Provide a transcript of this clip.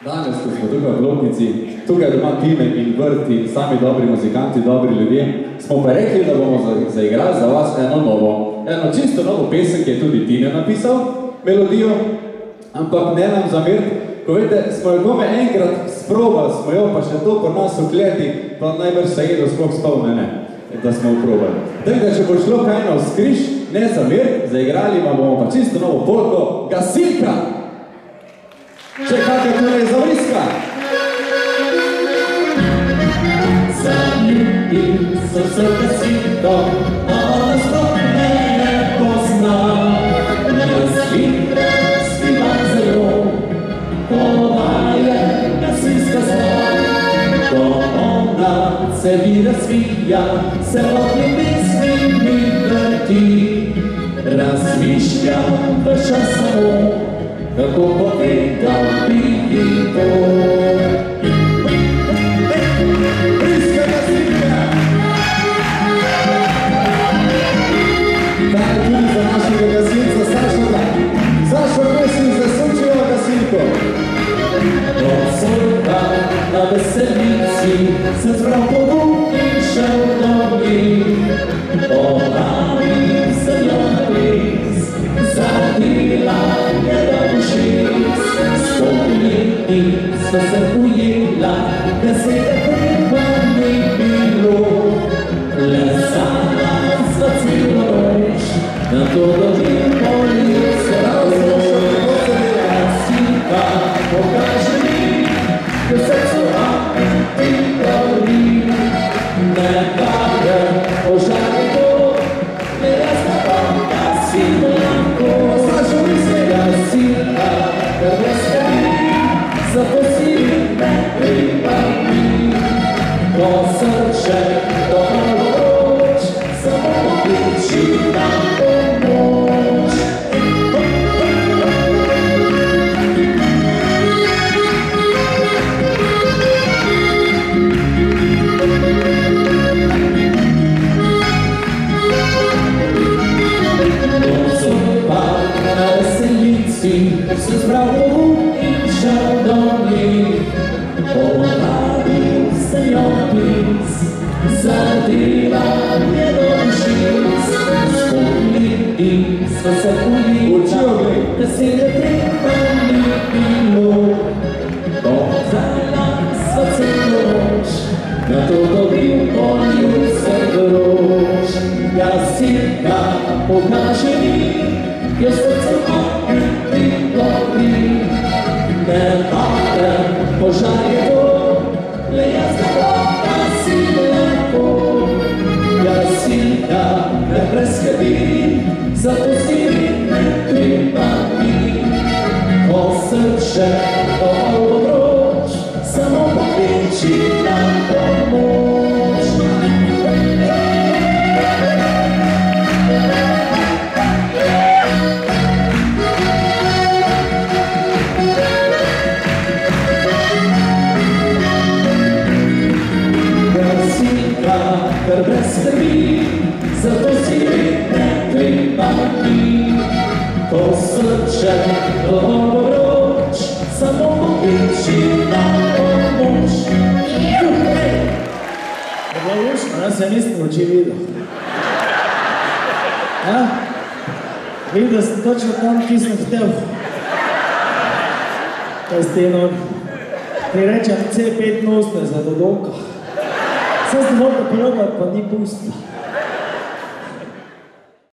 Danes, ko smo tukaj v Bloknici, tukaj doma Tine in Vrti, sami dobri muzikanti, dobri ljudje, smo pa rekli, da bomo zaigrali za vas eno čisto novo pesem, ki je tudi Tine napisal, melodijo, ampak ne nam zameriti, ko vete, smo jo kome enkrat sprobali, smo jo pa še to po nas ukleti, pa najbrž se jedo skok spolne, ne, da smo uprobali. Tako da, če bo šlo kaj na vzkriž, ne zameriti, zaigrali pa bomo pa čisto novo polko Gasilka. Če kakaj tukaj zavriska. Zaljubim so se gasilko, a ona sploh ne pozna. Jaz spivam zelo, ona je gasilska zna. Ko ona se mi razvija, se od ljubezni mi vrti. Razmišljam veš čas samo, kako povedal bi to. Briska Gasilka! Daj tudi za našega gasilca Sašoga. Sašo, prosim, zasučijo Gasilko. Gasilka na veselici se zbral pogum in šel do njih. Ponavim se napis, zadila je do ušic. Spomniti so se ujela, besede treba ni bilo. Lesala sva celo noč, na to dobim polico roč. Gasilka, pokaži mi, da srcu ti gori. Ne pade, požari to, ne razpapam, gasilka. Gasilka, ker ne skrbi, zato si ne pripravi. Ko srče dobro vroč, samo pokliči na pomoč. Se zbral pogum in šel do njih. Povabil se jo pis, zadela je do ušic. Spomniti sva se ujela, besede treba ni bilo. Pozvala sva celo noč, na to dobil poljuce grož. Gasilka, pokaži mi, jaz srce ti gori. Ne pade, požar je to, le jaz ne bom si lepo. Gasilka, ne preskrbi, zato si ne pripravi. Ko srče dobro vroč, samo pokliči na pomoč. Ker brez skrbi, zato si ne pripravi. Ko srče dobro vroč, samo pokliči na pomoč. Dobro, Juško, jaz se nisem oči videl. Ja? Videl sem točno tam, ki sem hotel. To je steno. Ti rečem C85 za dodolka. Sve ste možda probati, pa ni pusta.